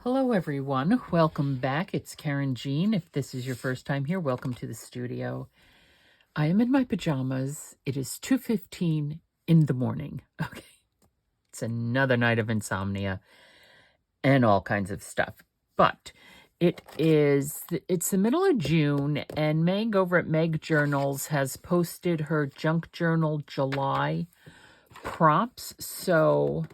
Hello everyone, welcome back. It's Karynjean. If this is your first time here, welcome to the studio. I am in my pajamas. It is 2:15 in the morning. Okay. It's another night of insomnia and all kinds of stuff. But it's the middle of June, and Meg over at Meg Journals has posted her junk journal July prompts. So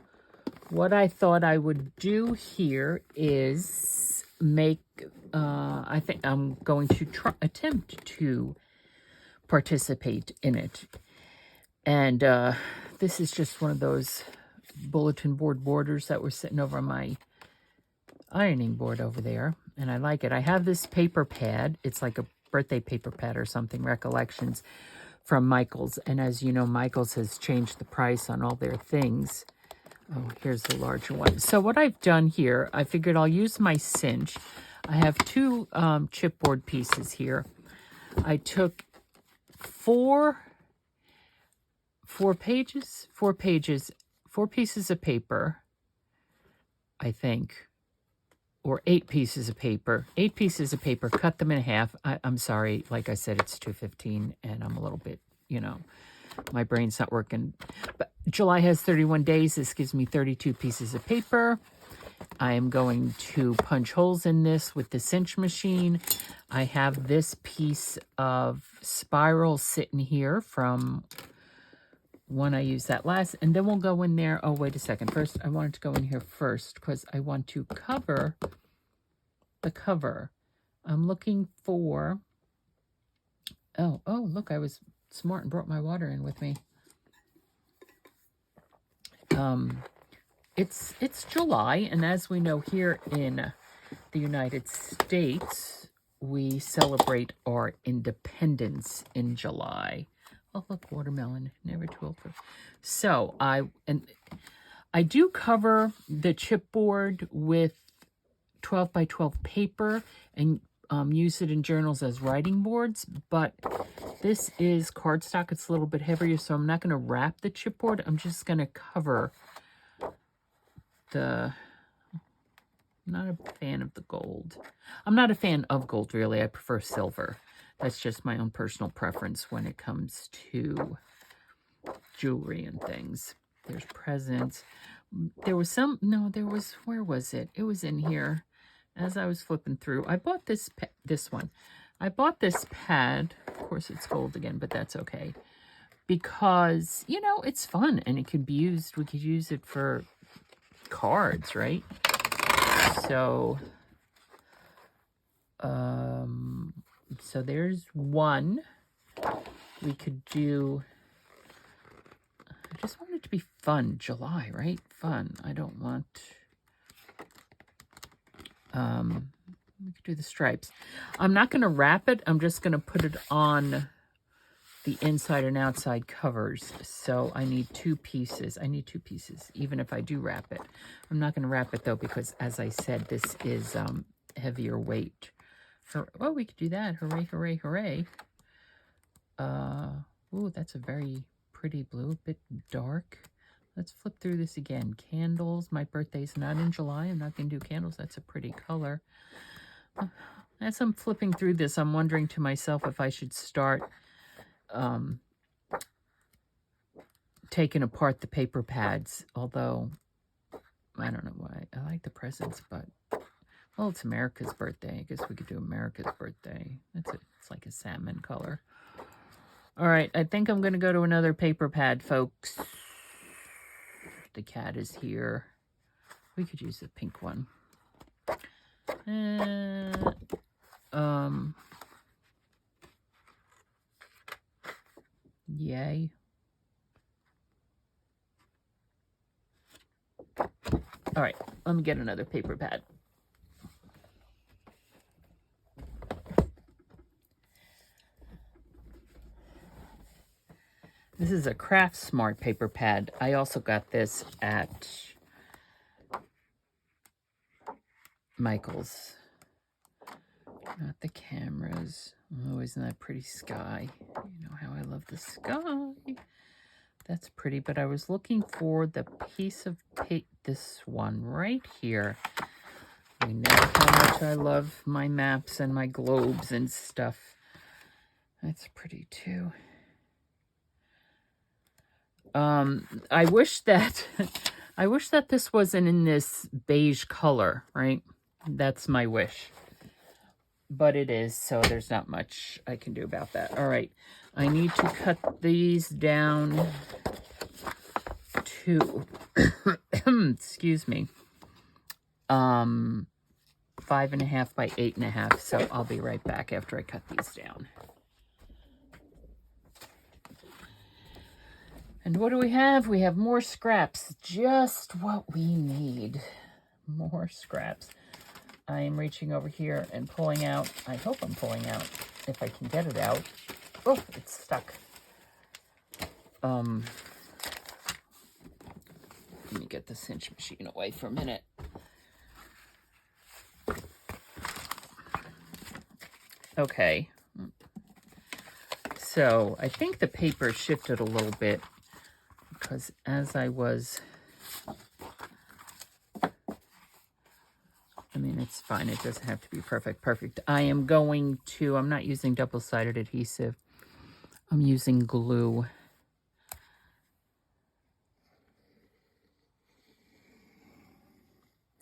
what I thought I would do here is make, I think I'm going to attempt to participate in it. And this is just one of those bulletin board borders that were sitting over my ironing board over there. And I like it. I have this paper pad. It's like a birthday paper pad or something, Recollections from Michaels. And as you know, Michaels has changed the price on all their things. Oh, here's the larger one. So what I've done here, I figured I'll use my cinch. I have two chipboard pieces here. I took four pieces of paper, I think, or 8 pieces of paper. 8 pieces of paper, cut them in half. I'm sorry, like I said, it's 2:15 and I'm a little bit, my brain's not working. But July has 31 days. This gives me 32 pieces of paper. I am going to punch holes in this with the cinch machine. I have this piece of spiral sitting here from when I used that last. And then we'll go in there. Oh, wait a second. First, I wanted to go in here first because I want to cover the cover. I'm looking for... Oh, look, I was smart and brought my water in with me. It's July, and as we know here in the United States, we celebrate our independence in July. Oh, look, watermelon, never too old for. So I do cover the chipboard with 12 by 12 paper and use it in journals as writing boards, but this is cardstock. It's a little bit heavier, so I'm not going to wrap the chipboard. I'm just going to cover I'm not a fan of the gold. I'm not a fan of gold, really. I prefer silver. That's just my own personal preference when it comes to jewelry and things. There's presents. There was where was it? It was in here as I was flipping through. I bought this one. I bought this pad. Of course, it's gold again, but that's okay. Because, it's fun and it could be used. We could use it for cards, right? So, so there's one. We could do... I just want it to be fun. July, right? Fun. I don't want... we could do the stripes. I'm not going to wrap it. I'm just going to put it on the inside and outside covers. So I need 2 pieces. Even if I do wrap it. I'm not going to wrap it, though, because, as I said, this is heavier weight. Oh, we could do that. Hooray, hooray, hooray. Ooh, that's a very pretty blue, a bit dark. Let's flip through this again. Candles. My birthday's not in July. I'm not going to do candles. That's a pretty color. As I'm flipping through this, I'm wondering to myself if I should start taking apart the paper pads. Although, I don't know why. I like the presents, but... Well, it's America's birthday. I guess we could do America's birthday. It's like a salmon color. All right, I think I'm going to go to another paper pad, folks. The cat is here. We could use the pink one. Yay. All right, let me get another paper pad. This is a Craft Smart paper pad. I also got this at Michaels. Not the cameras. Oh, isn't that pretty sky? You know how I love the sky. That's pretty, but I was looking for the piece of paper, this one right here. You know how much I love my maps and my globes and stuff. That's pretty too. I wish that I wish that this wasn't in this beige color, right? That's my wish. But it is, so there's not much I can do about that. All right. I need to cut these down to excuse me. 5.5 by 8.5. So I'll be right back after I cut these down. And what do we have? We have more scraps. Just what we need. More scraps. I am reaching over here and pulling out. I hope I'm pulling out, if I can get it out. Oh, it's stuck. Let me get the cinch machine away for a minute. Okay. So I think the paper shifted a little bit because as I was, I mean, it's fine. It doesn't have to be perfect. I am going to, I'm not using double-sided adhesive. I'm using glue.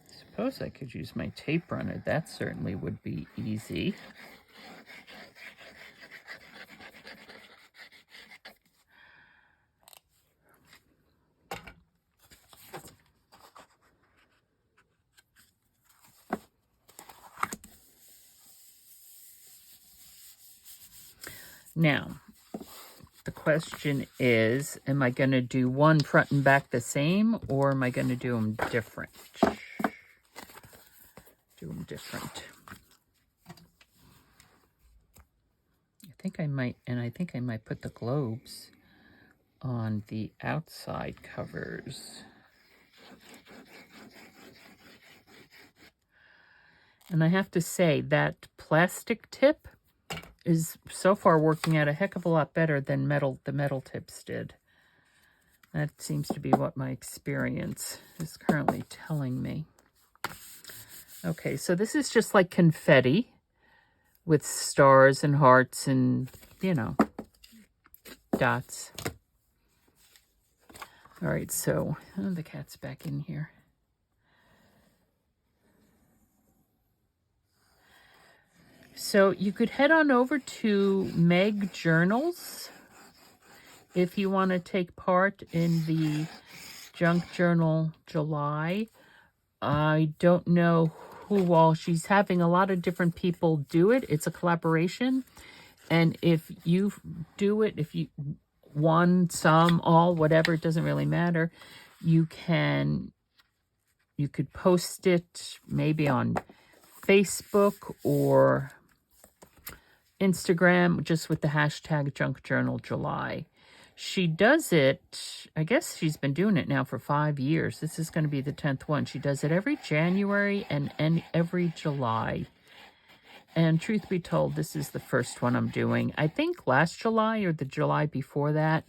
Suppose I could use my tape runner. That certainly would be easy. Now, the question is, am I going to do one front and back the same, or am I going to do them different? Do them different. I think I might, and I think I might put the globes on the outside covers. And I have to say that plastic tip is so far working out a heck of a lot better than the metal tips did. That seems to be what my experience is currently telling me. Okay, so this is just like confetti with stars and hearts and, you know, dots. All right, so the cat's back in here. So you could head on over to Meg Journals if you want to take part in the Junk Journal July. I don't know who all. She's having a lot of different people do it. It's a collaboration. And if you do it, if you one, some, all, whatever, it doesn't really matter. You could post it maybe on Facebook or Instagram just with the hashtag Junk Journal July. She does it, I guess she's been doing it now for 5 years. This is going to be the 10th one. She does it every January and every July. And truth be told, this is the first one I'm doing. I think last July or the July before that,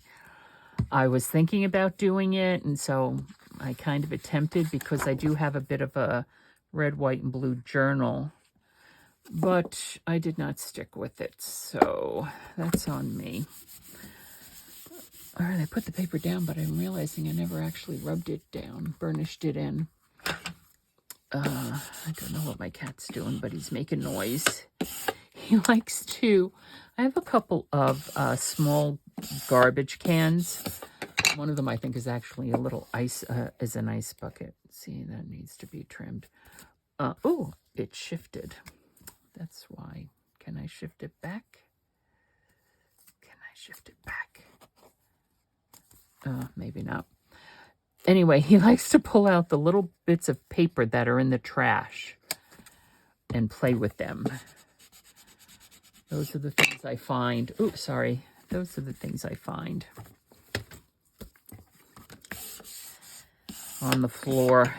I was thinking about doing it. And so I kind of attempted because I do have a bit of a red, white, and blue journal. But I did not stick with it, so that's on me. All right, I put the paper down, but I'm realizing I never actually rubbed it down, burnished it in. I don't know what my cat's doing, but he's making noise. He likes to. I have a couple of small garbage cans. One of them I think is actually a little ice, is an ice bucket. See, that needs to be trimmed. Oh, it shifted. That's why. Can I shift it back? Can I shift it back? Maybe not. Anyway, he likes to pull out the little bits of paper that are in the trash and play with them. Those are the things I find. Oops, sorry. Those are the things I find on the floor.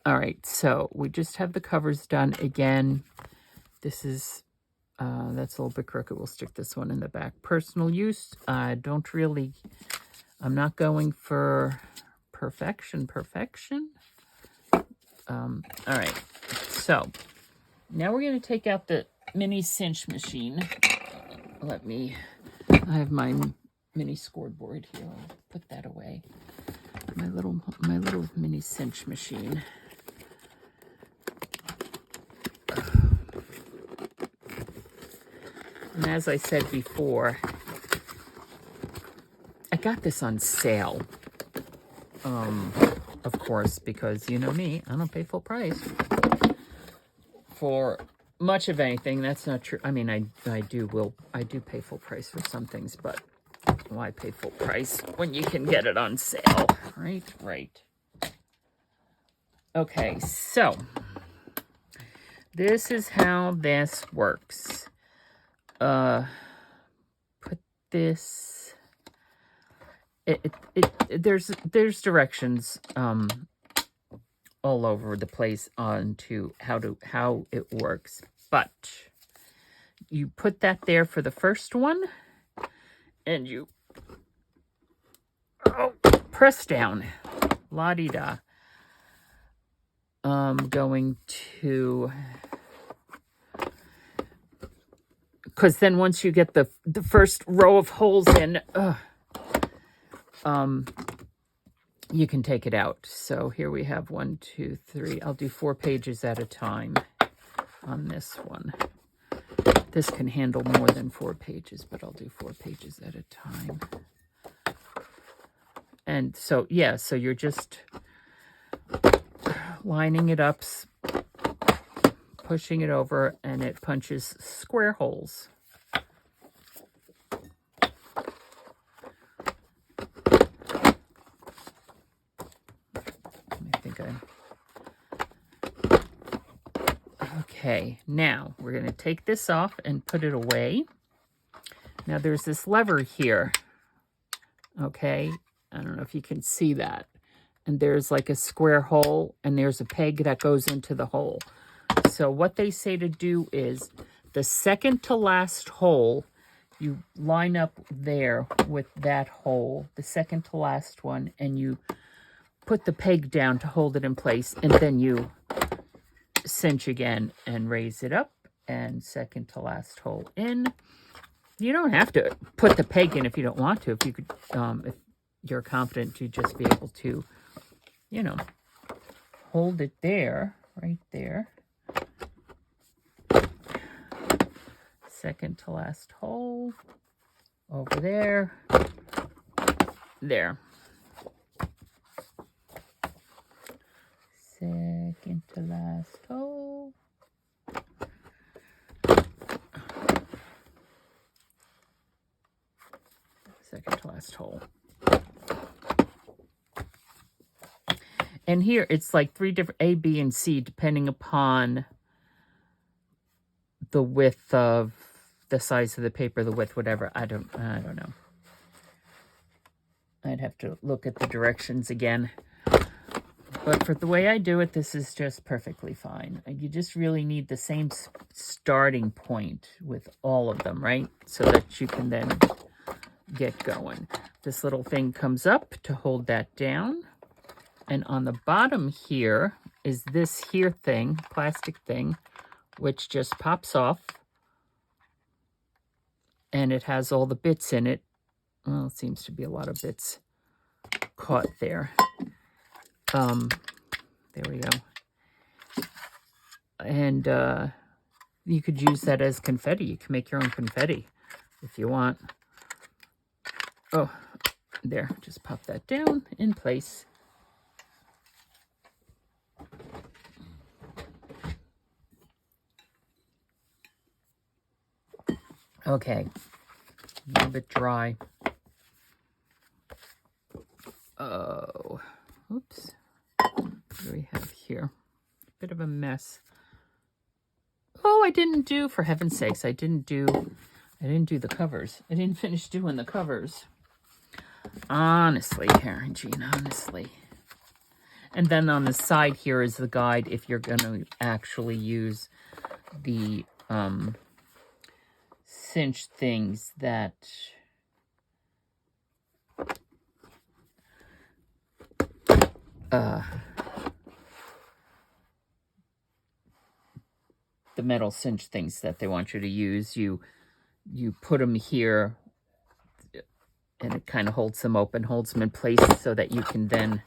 All right, so we just have the covers done again. This is, that's a little bit crooked. We'll stick this one in the back. Personal use, I'm not going for perfection. All right, so now we're going to take out the mini cinch machine. I have my mini scoreboard here. I'll put that away. My little mini cinch machine. And as I said before, I got this on sale. Of course, because you know me, I don't pay full price for much of anything. That's not true. I mean, I do pay full price for some things, but why pay full price when you can get it on sale? Right. Okay, so this is how this works. Put this. There's directions all over the place on to how it works, but you put that there for the first one, and you press down, la-di-da. Going to, because then once you get the first row of holes in, you can take it out. So here we have 1, 2, 3. I'll do 4 pages at a time on this one. This can handle more than 4 pages, but I'll do 4 pages at a time. And so, yeah, so you're just lining it up, pushing it over, and it punches square holes. Okay, now we're going to take this off and put it away. Now there's this lever here. Okay, I don't know if you can see that. And there's like a square hole, and there's a peg that goes into the hole. So what they say to do is the second to last hole, you line up there with that hole, the second to last one, and you put the peg down to hold it in place, and then you cinch again and raise it up, and second to last hole in. You don't have to put the peg in if you don't want to. If you could, if you're confident to just be able to, you know, hold it there, right there. Second to last hole over there. There. Second to last hole. Second to last hole. And here it's like 3 different A, B, and C depending upon the width of the size of the paper, the width, whatever. I don't know. I'd have to look at the directions again. But for the way I do it, this is just perfectly fine. You just really need the same starting point with all of them, right? So that you can then get going. This little thing comes up to hold that down. And on the bottom here is this here thing, plastic thing, which just pops off. And it has all the bits in it. Well, it seems to be a lot of bits caught there. There we go. And you could use that as confetti. You can make your own confetti if you want. Oh, there. Just pop that down in place. Okay. A little bit dry. Oh, oops. What do we have here? Bit of a mess. Oh, I didn't do, for heaven's sakes, I didn't do the covers. I didn't finish doing the covers. Honestly, Karynjean, honestly. And then on the side here is the guide if you're going to actually use the cinch things that the metal cinch things that they want you to use. You put them here, and it kind of holds them open, holds them in place so that you can then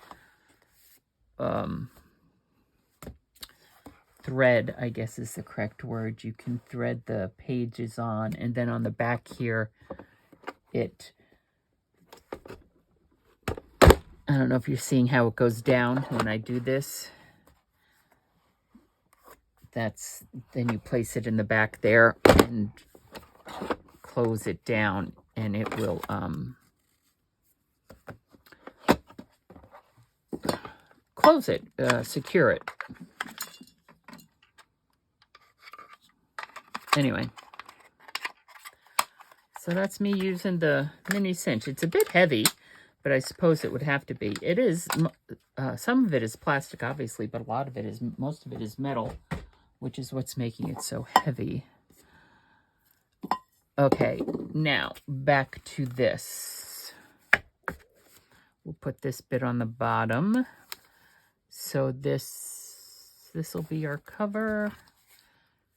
thread, I guess is the correct word. You can thread the pages on, and then on the back here, I don't know if you're seeing how it goes down when I do this. Then you place it in the back there and close it down, and it will close it, secure it. Anyway, so that's me using the mini cinch. It's a bit heavy, but I suppose it would have to be. It is, some of it is plastic, obviously, but most of it is metal, which is what's making it so heavy. Okay, now back to this. We'll put this bit on the bottom. So this will be our cover,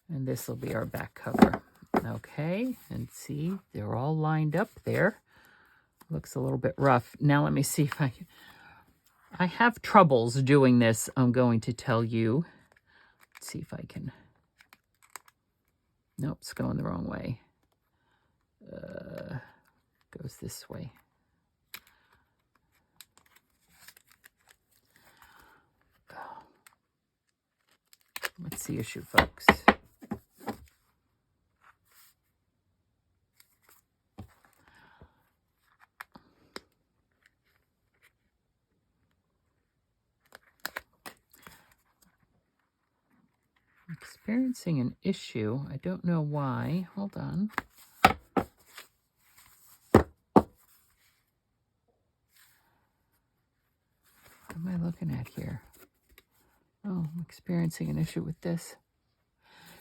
and this will be our back cover. Okay, and see, they're all lined up there. Looks a little bit rough. Now let me see if I have troubles doing this, I'm going to tell you. Let's see if I can. Nope, it's going the wrong way. Goes this way. What's the issue, folks? Experiencing an issue. I don't know why. Hold on. What am I looking at here? Oh, I'm experiencing an issue with this.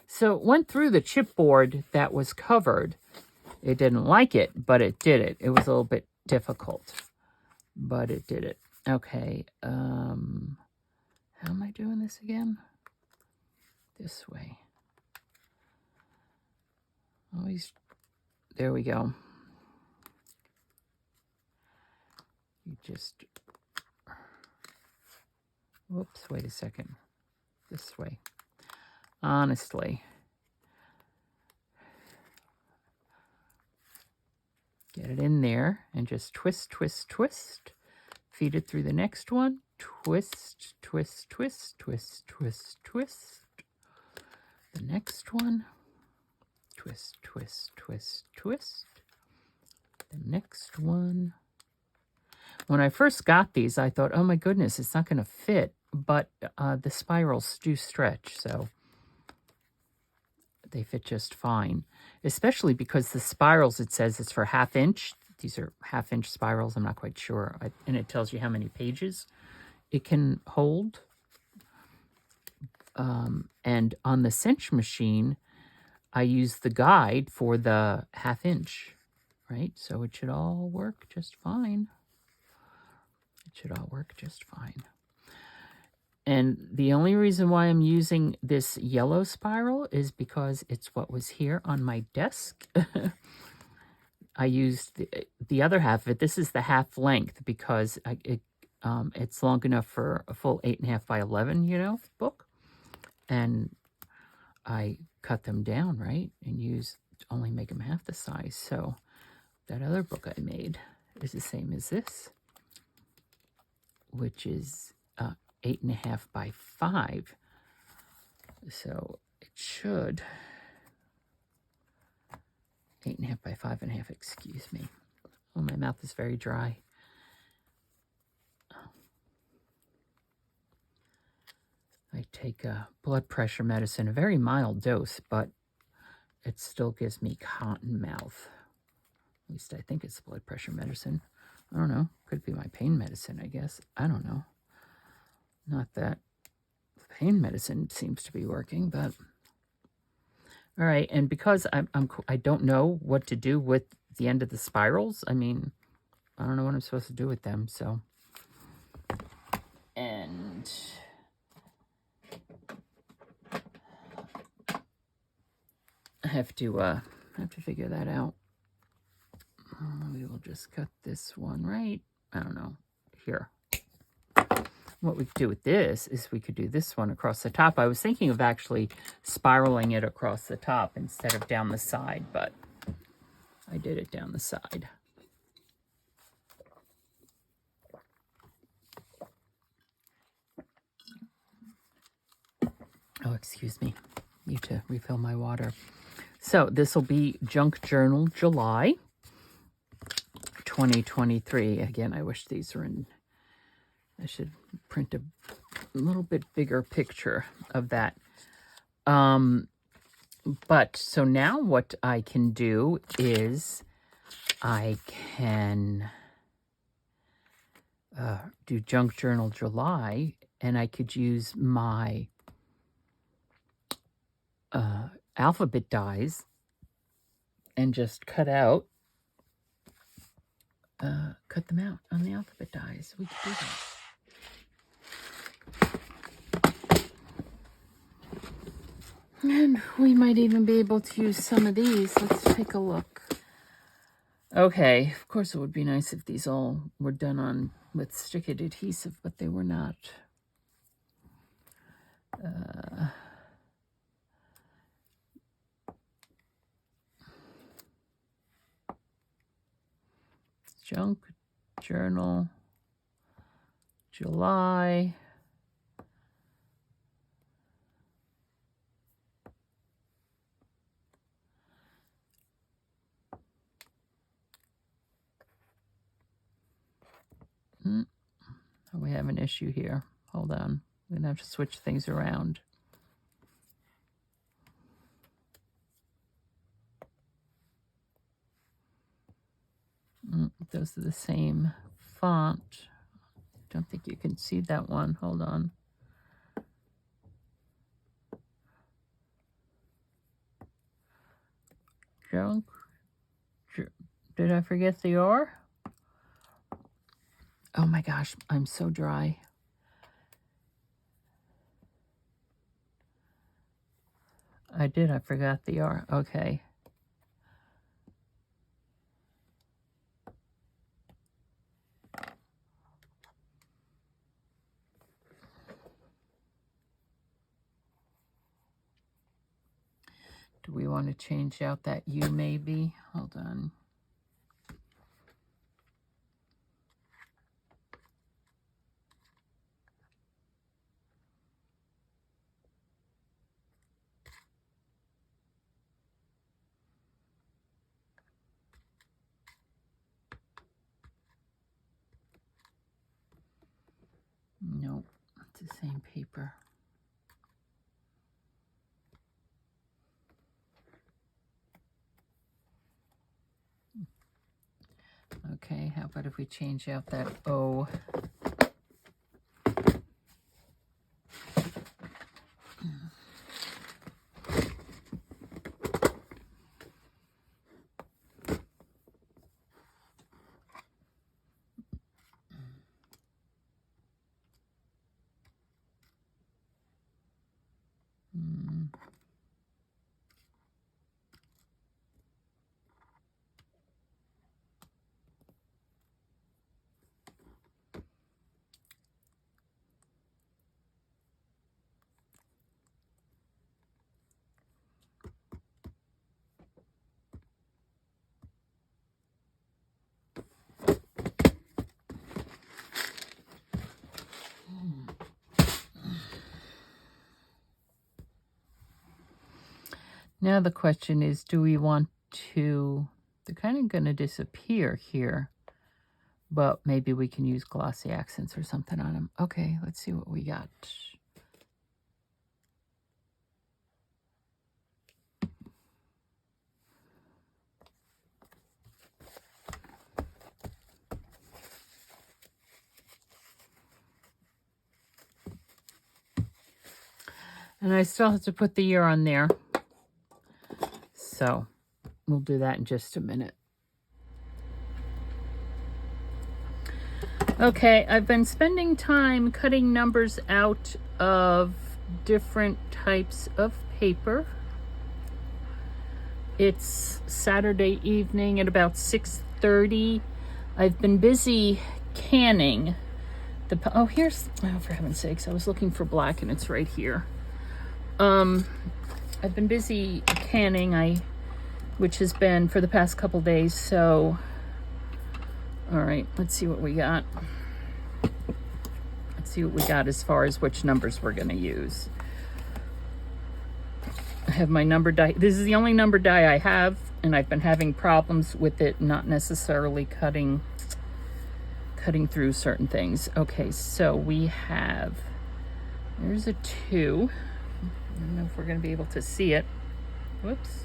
So it went through the chipboard that was covered. It didn't like it, but it did it. It was a little bit difficult, but it did it. Okay. How am I doing this again? This way. Always. There we go. You just. Whoops, wait a second. This way. Honestly. Get it in there and just twist, twist, twist. Feed it through the next one. Twist, twist, twist, twist, twist, twist. The next one. Twist, twist, twist, twist. The next one. When I first got these, I thought, oh my goodness, it's not going to fit. But the spirals do stretch, so they fit just fine. Especially because the spirals, it says it's for 1/2 inch. These are 1/2 inch spirals. I'm not quite sure. And it tells you how many pages it can hold. And on the cinch machine, I use the guide for the 1/2 inch, right? So it should all work just fine. It should all work just fine. And the only reason why I'm using this yellow spiral is because it's what was here on my desk. I used the other half of it. This is the half length because it's long enough for a full 8.5 by 11, book. And I cut them down, right? And only make them half the size. So that other book I made is the same as this, which is 8.5 by 5. So it should 8.5 by 5.5, excuse me. Oh, my mouth is very dry. I take a blood pressure medicine, a very mild dose, but it still gives me cotton mouth. At least I think it's blood pressure medicine. I don't know. Could be my pain medicine, I guess. I don't know. Not that the pain medicine seems to be working, but all right. And because I don't know what to do with the end of the spirals. I mean, I don't know what I'm supposed to do with them. So, and have to figure that out. We will just cut this one right, I don't know, here. What we could do with this is we could do this one across the top. I was thinking of actually spiraling it across the top instead of down the side, but I did it down the side. Oh, excuse me. Need to refill my water. So this will be Junk Journal July 2023. Again, I wish these were in... I should print a little bit bigger picture of that. But so now what I can do is I can do Junk Journal July, and I could use my alphabet dies and just cut them out on the alphabet dies. We could do that. And we might even be able to use some of these. Let's take a look. Okay, of course it would be nice if these all were done on with stick-it adhesive, but they were not. Junk Journal July. We have an issue here. Hold on. We're going to have to switch things around. Those are the same font. Don't think you can see that one. Hold on. Junk. Did I forget the R? Oh my gosh, I'm so dry. I forgot the R. Okay. Do we want to change out that U maybe? Hold on. Nope, it's the same paper. Okay, how about if we change out that O? Now the question is, do we want to, they're kind of going to disappear here, but maybe we can use glossy accents or something on them. Okay, let's see what we got. And I still have to put the year on there. So we'll do that in just a minute. Okay, I've been spending time cutting numbers out of different types of paper. It's Saturday evening at about 6:30. I've been busy canning the, oh, for heaven's sakes, I was looking for black and it's right here. I've been busy canning, which has been for the past couple days, so, all right, let's see what we got. Let's see what we got as far as which numbers we're gonna use. I have my number die. This is the only number die I have, and I've been having problems with it not necessarily cutting through certain things. Okay, so we have, there's a 2. I don't know if we're going to be able to see it. Whoops.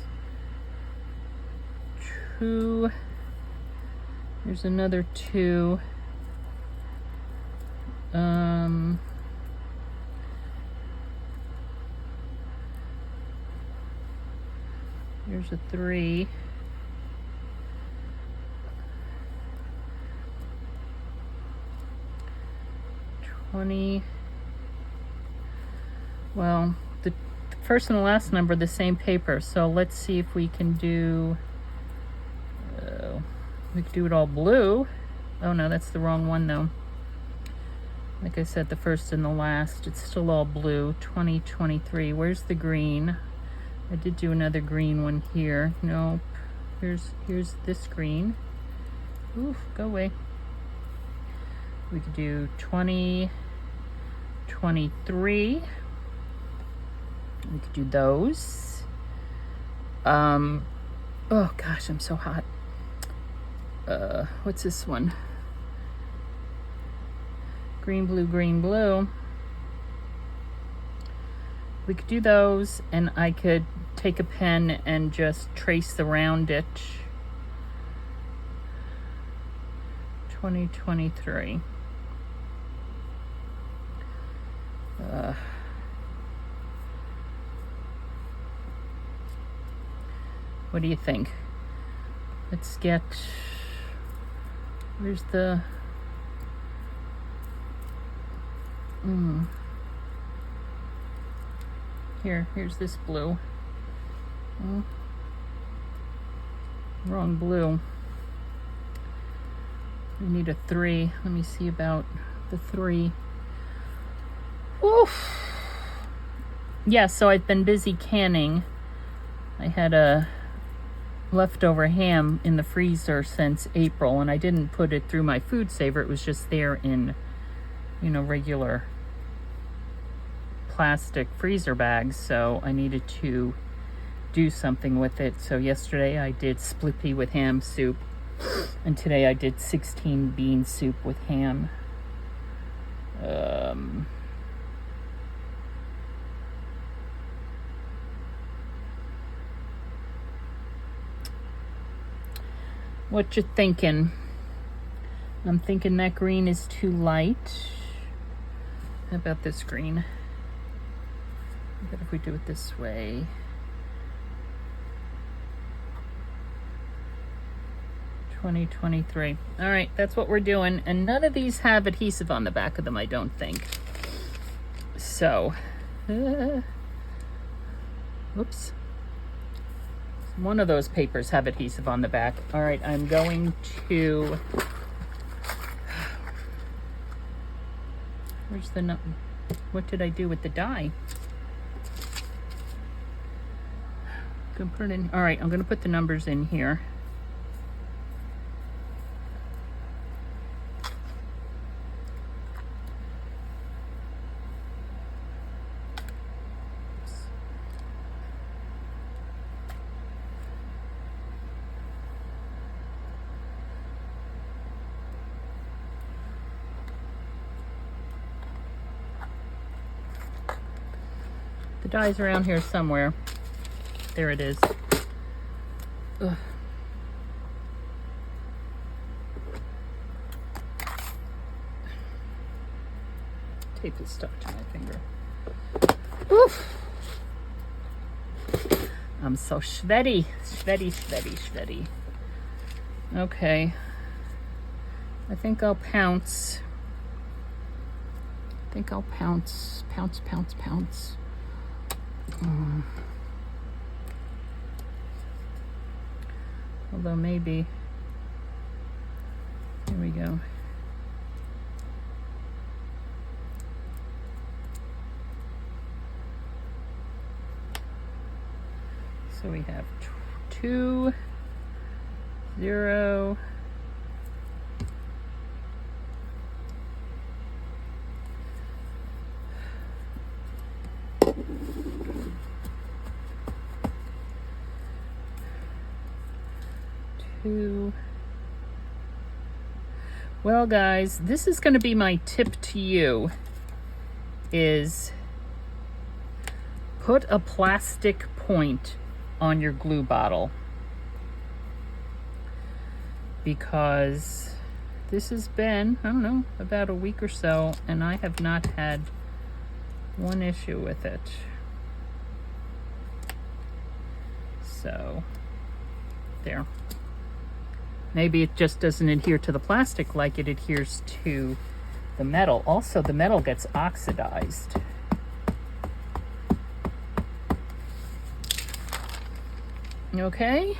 2. There's another 2. Here's a 3. Well, the first and the last number are the same paper, so let's see if we can do, we could do it all blue. Oh no, that's the wrong one though. Like I said, the first and the last, it's still all blue. 2023. Where's the green? I did do another green one here. Nope. Here's this green. Oof, go away. We could do 2023. We could do those. Oh gosh, I'm so hot. What's this one? Green, blue, green, blue. We could do those, and I could take a pen and just trace around it. 2023. What do you think? Let's get, where's the, here's this blue. Wrong blue. We need a 3. Let me see about the 3. Oof. Yeah, so I've been busy canning. I had a leftover ham in the freezer since April, and I didn't put it through my food saver. It was just there in, regular plastic freezer bags, so I needed to do something with it. So yesterday I did split pea with ham soup, and today I did 16 bean soup with ham. What you thinking? I'm thinking that green is too light. How about this green? What if we do it this way? $20.23. All right, that's what we're doing. And none of these have adhesive on the back of them, I don't think. So, whoops. One of those papers have adhesive on the back. All right, I'm going to, where's the, what did I do with the die? Gonna put it in, all right, I'm gonna put the numbers in here. The die's around here somewhere. There it is. Ugh. Tape is stuck to my finger. Oof. I'm so sweaty. Sweaty. Okay. I think I'll pounce. Pounce. Although maybe, here we go. So we have 2, 0, 2. Well, guys, this is going to be my tip to you, is put a plastic point on your glue bottle, because this has been, I don't know, about a week or so, and I have not had one issue with it. So, there. Maybe it just doesn't adhere to the plastic like it adheres to the metal. Also, the metal gets oxidized. Okay,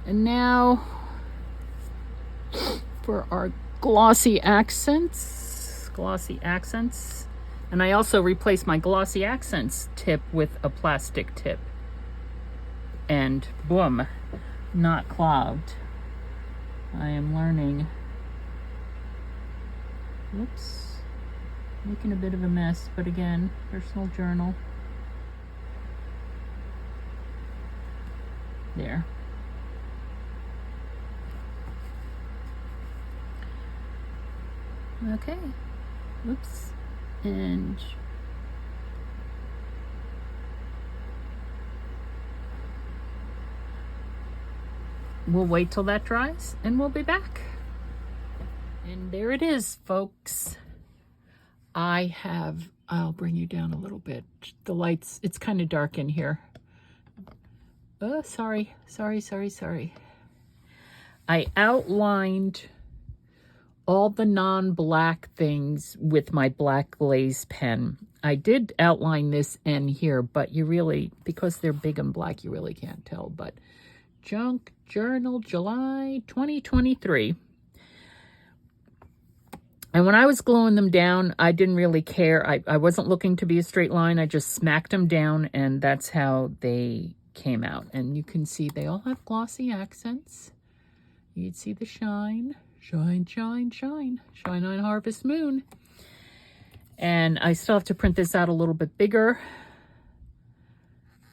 and now for our glossy accents. And I also replaced my glossy accents tip with a plastic tip. And boom, not clogged. I am learning. Whoops, making a bit of a mess, but again, personal journal. There. Okay. Whoops. And we'll wait till that dries and we'll be back. And there it is, folks. I'll bring you down a little bit. The lights, it's kind of dark in here. Oh, sorry. I outlined all the non-black things with my black glaze pen. I did outline this end here, but you really, because they're big and black, you really can't tell. But Junk Journal, July 2023. And when I was gluing them down, I didn't really care. I wasn't looking to be a straight line. I just smacked them down, and that's how they came out. And you can see they all have glossy accents. You'd see the shine. Shine on Harvest Moon. And I still have to print this out a little bit bigger,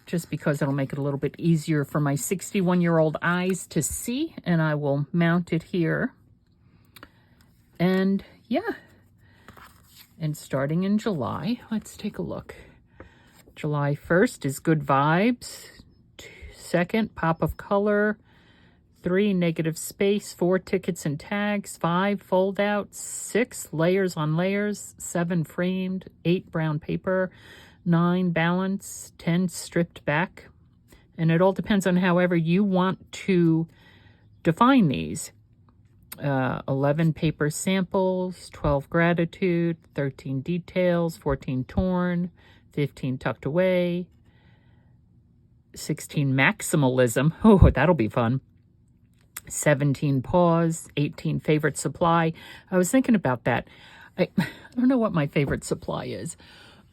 just because it'll make it a little bit easier for my 61-year-old eyes to see. And I will mount it here. And yeah. And starting in July, let's take a look. July 1st is Good Vibes. 2nd, Pop of Color. 3, Negative Space. 4, Tickets and Tags. 5, Fold Out. 6, Layers on Layers. 7, Framed. 8, Brown Paper. 9, Balance. 10, Stripped Back. And it all depends on however you want to define these. 11, Paper Samples. 12, Gratitude. 13, Details. 14, Torn. 15, Tucked Away. 16, Maximalism. Oh, that'll be fun. 17, Pause. 18, Favorite Supply. I was thinking about that. I don't know what my favorite supply is.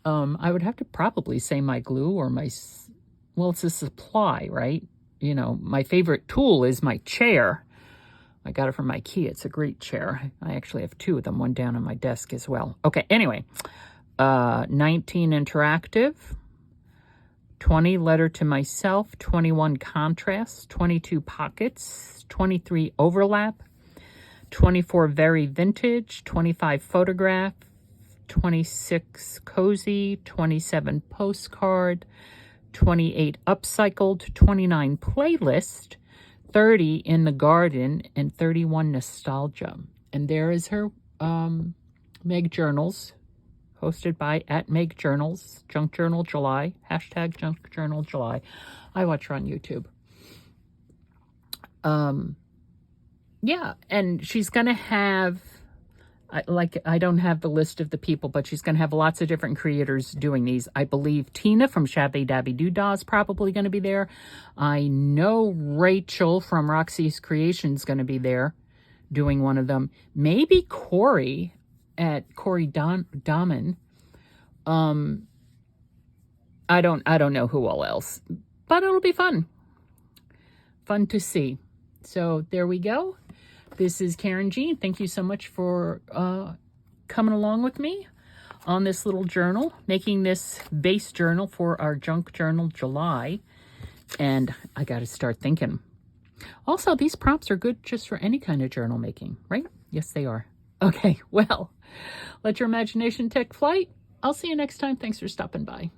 I would have to probably say my glue or my, well, it's a supply, right? You know, my favorite tool is my chair. I got it from IKEA. It's a great chair. I actually have 2 of them, one down on my desk as well. Okay, anyway. 19, Interactive. 20, Letter to Myself. 21, Contrast. 22, Pockets. 23, Overlap. 24, Very Vintage. 25, Photograph. 26, Cozy. 27, Postcard. 28, Upcycled. 29, Playlist. 30, In the Garden. And 31, Nostalgia. And there is her Meg Journals, hosted by @MegJournals, Junk Journal July, # Junk Journal July. I watch her on YouTube. Yeah, and she's going to have I don't have the list of the people, but she's going to have lots of different creators doing these. I believe Tina from Shabby Dabby Doodah is probably going to be there. I know Rachel from Roxy's Creation is going to be there doing one of them. Maybe Corey at Corey Daman. I don't know who all else, but it'll be fun. Fun to see. So there we go. This is Karynjean. Thank you so much for coming along with me on this little journal, making this base journal for our junk journal July. And I got to start thinking. Also, these prompts are good just for any kind of journal making, right? Yes, they are. Okay, well, let your imagination take flight. I'll see you next time. Thanks for stopping by.